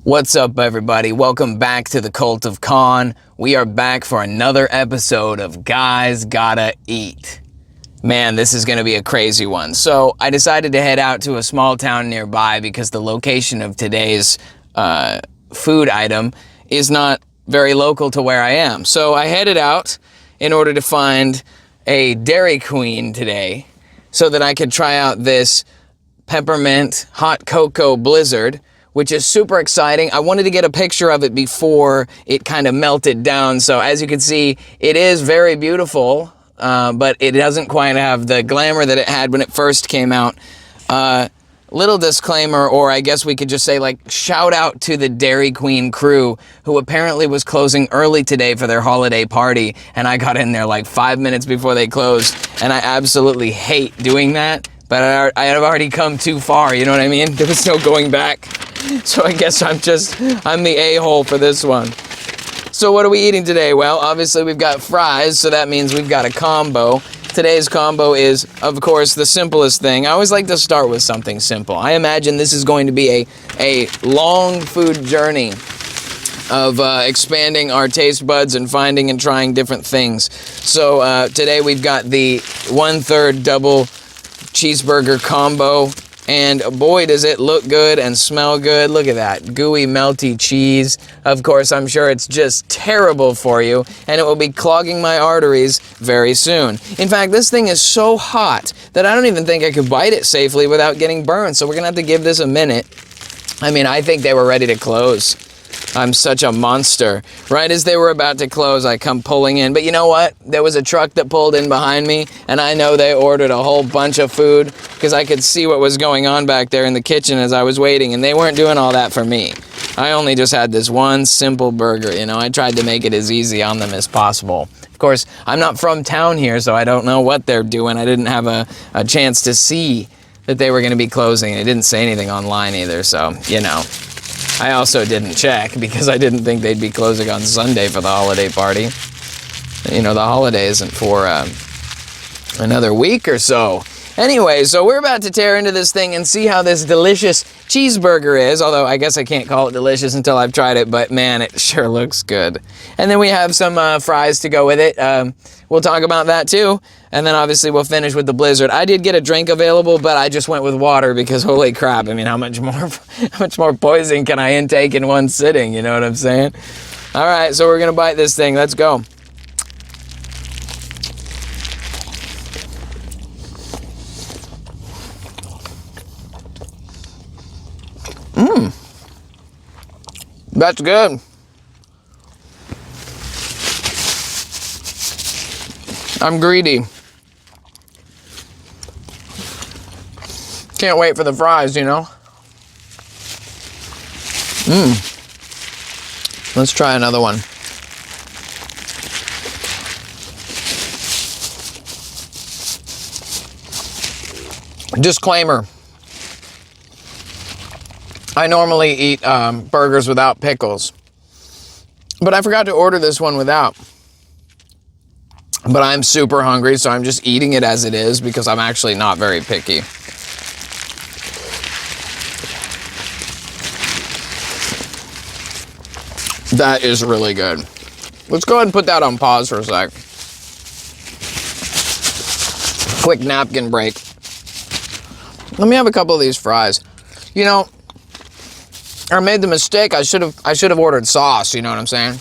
What's up, everybody? Welcome back to the Cult of Con. We are back for another episode of Guys Gotta Eat. Man, this is going to be a crazy one. So I decided to head out to a small town nearby because the location of today's food item is not very local to where I am. So I headed out in order to find a Dairy Queen today so that I could try out this peppermint hot cocoa blizzard, which is super exciting. I wanted to get a picture of it before it kind of melted down. So as you can see, it is very beautiful, but it doesn't quite have the glamour that it had when it first came out. Little disclaimer, or I guess we could just say, like, shout out to the Dairy Queen crew, who apparently was closing early today for their holiday party, and I got in there like 5 minutes before they closed, and I absolutely hate doing that, but I have already come too far, you know what I mean? There was no going back, so I guess I'm the a-hole for this one. So what are we eating today? Well, obviously we've got fries, so that means we've got a combo. Today's combo is, of course, the simplest thing. I always like to start with something simple. I imagine this is going to be a long food journey of expanding our taste buds and finding and trying different things. So today we've got the 1/3 double cheeseburger combo. And boy, does it look good and smell good. Look at that gooey, melty cheese. Of course, I'm sure it's just terrible for you, and it will be clogging my arteries very soon. In fact, this thing is so hot that I don't even think I could bite it safely without getting burned. So we're gonna have to give this a minute. I mean, I think they were ready to close. I'm such a monster. Right as they were about to close, I come pulling in. But you know what? There was a truck that pulled in behind me, and I know they ordered a whole bunch of food because I could see what was going on back there in the kitchen as I was waiting, and they weren't doing all that for me. I only just had this one simple burger, you know. I tried to make it as easy on them as possible. Of course, I'm not from town here, so I don't know what they're doing. I didn't have a chance to see that they were going to be closing. It didn't say anything online either, so, you know. I also didn't check because I didn't think they'd be closing on Sunday for the holiday party. You know, the holiday isn't for another week or so. Anyway, so we're about to tear into this thing and see how this delicious cheeseburger is, although I guess I can't call it delicious until I've tried it, but man, it sure looks good. And then we have some fries to go with it. We'll talk about that too. And then obviously we'll finish with the blizzard. I did get a drink available, but I just went with water because holy crap, I mean, how much more poison can I intake in one sitting? You know what I'm saying? All right, so we're gonna bite this thing. Let's go. That's good. I'm greedy. Can't wait for the fries, you know? Let's try another one. Disclaimer. I normally eat burgers without pickles, but I forgot to order this one without. But I'm super hungry, so I'm just eating it as it is because I'm actually not very picky. That is really good. Let's go ahead and put that on pause for a sec. Quick napkin break. Let me have a couple of these fries. You know, I made the mistake. I should have ordered sauce, you know what I'm saying?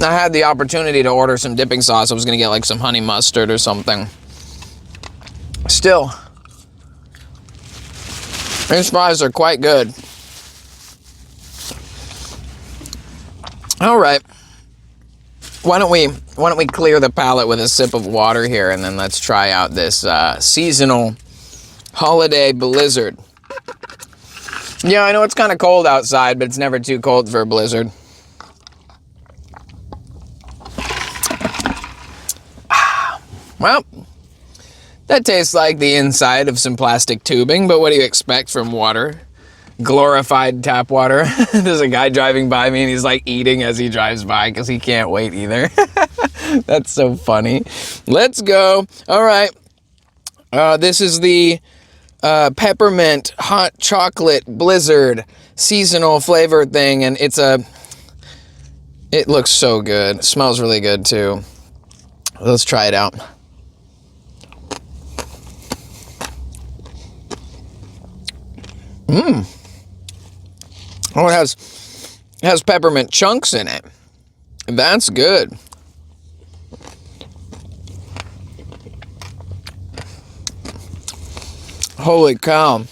I had the opportunity to order some dipping sauce. I was going to get like some honey mustard or something. Still, these fries are quite good. All right. Why don't we clear the palate with a sip of water here, and then let's try out this seasonal holiday blizzard. Yeah, I know it's kind of cold outside, but it's never too cold for a blizzard. Well, that tastes like the inside of some plastic tubing, but what do you expect from water? Glorified tap water. There's a guy driving by me and he's like eating as he drives by because he can't wait either. That's so funny. Let's go. All right. This is the peppermint hot chocolate blizzard seasonal flavor thing, and it looks so good. It smells really good too. Let's try it out. Oh, it has peppermint chunks in it. That's good. Holy cow.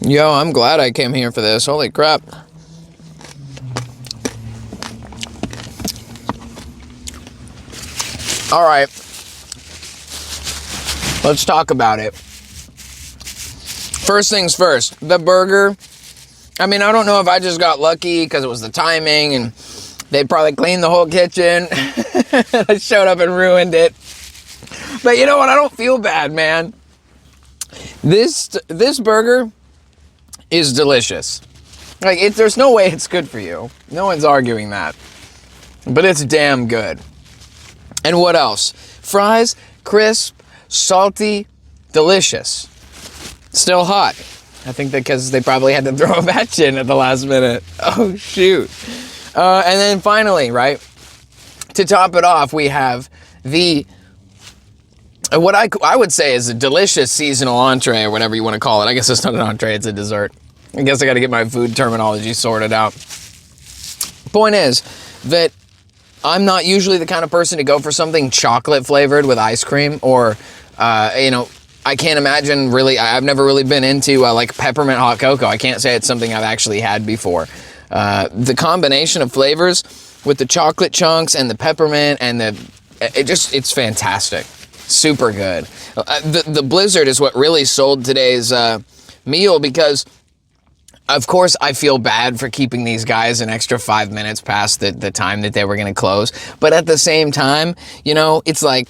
Yo, I'm glad I came here for this. Holy crap. All right. Let's talk about it. First things first, the burger. I mean, I don't know if I just got lucky because it was the timing and they probably cleaned the whole kitchen. I showed up and ruined it. But you know what? I don't feel bad, man. This burger is delicious. Like, there's no way it's good for you. No one's arguing that. But it's damn good. And what else? Fries, crisp, salty, delicious. Still hot. I think because they probably had to throw a batch in at the last minute. Oh, shoot. And then finally, right, to top it off, we have what I would say is a delicious seasonal entree, or whatever you want to call it. I guess it's not an entree, it's a dessert. I guess I got to get my food terminology sorted out. Point is that I'm not usually the kind of person to go for something chocolate flavored with ice cream, or, I can't imagine really, I've never really been into like peppermint hot cocoa. I can't say it's something I've actually had before. The combination of flavors with the chocolate chunks and the peppermint and it's fantastic. Super good. The blizzard is what really sold today's meal, because of course I feel bad for keeping these guys an extra 5 minutes past the time that they were going to close. But at the same time, it's like,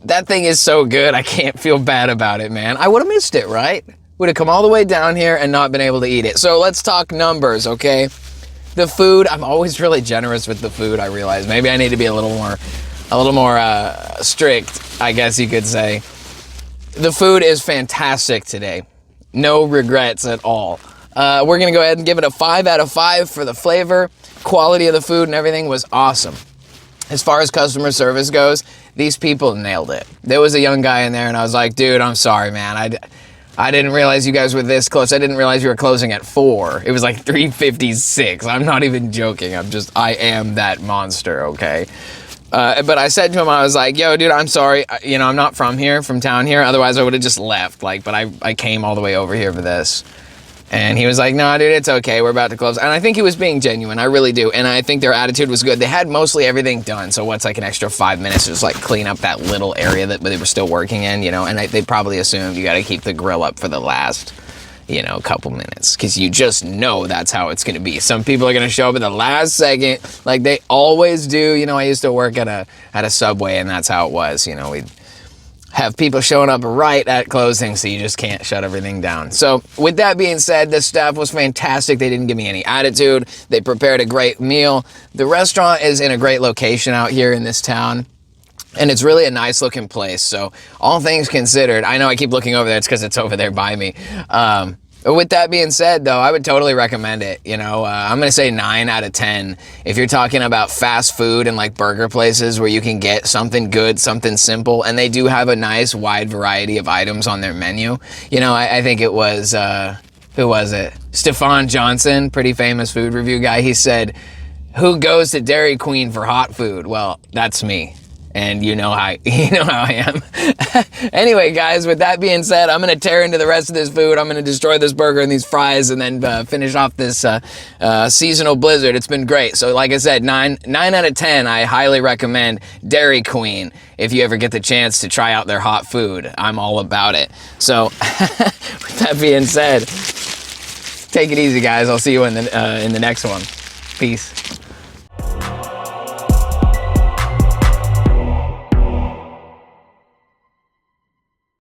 that thing is so good, I can't feel bad about it, man. I would have missed it, right? Would have come all the way down here and not been able to eat it. So let's talk numbers, okay? The food, I'm always really generous with the food, I realize. Maybe I need to be a little more strict, I guess you could say. The food is fantastic today. No regrets at all. We're going to go ahead and give it a 5 out of 5 for the flavor. Quality of the food and everything was awesome. As far as customer service goes, these people nailed it. There was a young guy in there, and I was like, dude, I'm sorry, man. I didn't realize you guys were this close. I didn't realize you were closing at 4. It was like 3:56. I'm not even joking. I am that monster, okay? But I said to him, I was like, yo, dude, I'm sorry. I'm not from town here. Otherwise, I would have just left. But I came all the way over here for this. And he was like, no, dude, it's okay. We're about to close. And I think he was being genuine. I really do. And I think their attitude was good. They had mostly everything done. So what's like an extra 5 minutes to just like clean up that little area that they were still working in, and they probably assumed you got to keep the grill up for the last, couple minutes. Because you just know that's how it's going to be. Some people are going to show up at the last second like they always do. I used to work at a Subway, and that's how it was. We'd have people showing up right at closing, so you just can't shut everything down. So with that being said, the staff was fantastic. They didn't give me any attitude. They prepared a great meal. The restaurant is in a great location out here in this town, and it's really a nice looking place. So all things considered, I know I keep looking over there. It's because it's over there by me. With that being said, though, I would totally recommend it. I'm going to say 9 out of 10. If you're talking about fast food and like burger places where you can get something good, something simple, and they do have a nice wide variety of items on their menu. I think it was, who was it? Stefan Johnson, pretty famous food review guy. He said, who goes to Dairy Queen for hot food? Well, that's me. And you know how I am. Anyway, guys, with that being said, I'm going to tear into the rest of this food. I'm going to destroy this burger and these fries, and then finish off this seasonal blizzard. It's been great. So like I said, 9 out of 10, I highly recommend Dairy Queen. If you ever get the chance to try out their hot food, I'm all about it. So with that being said, take it easy, guys. I'll see you in the next one. Peace.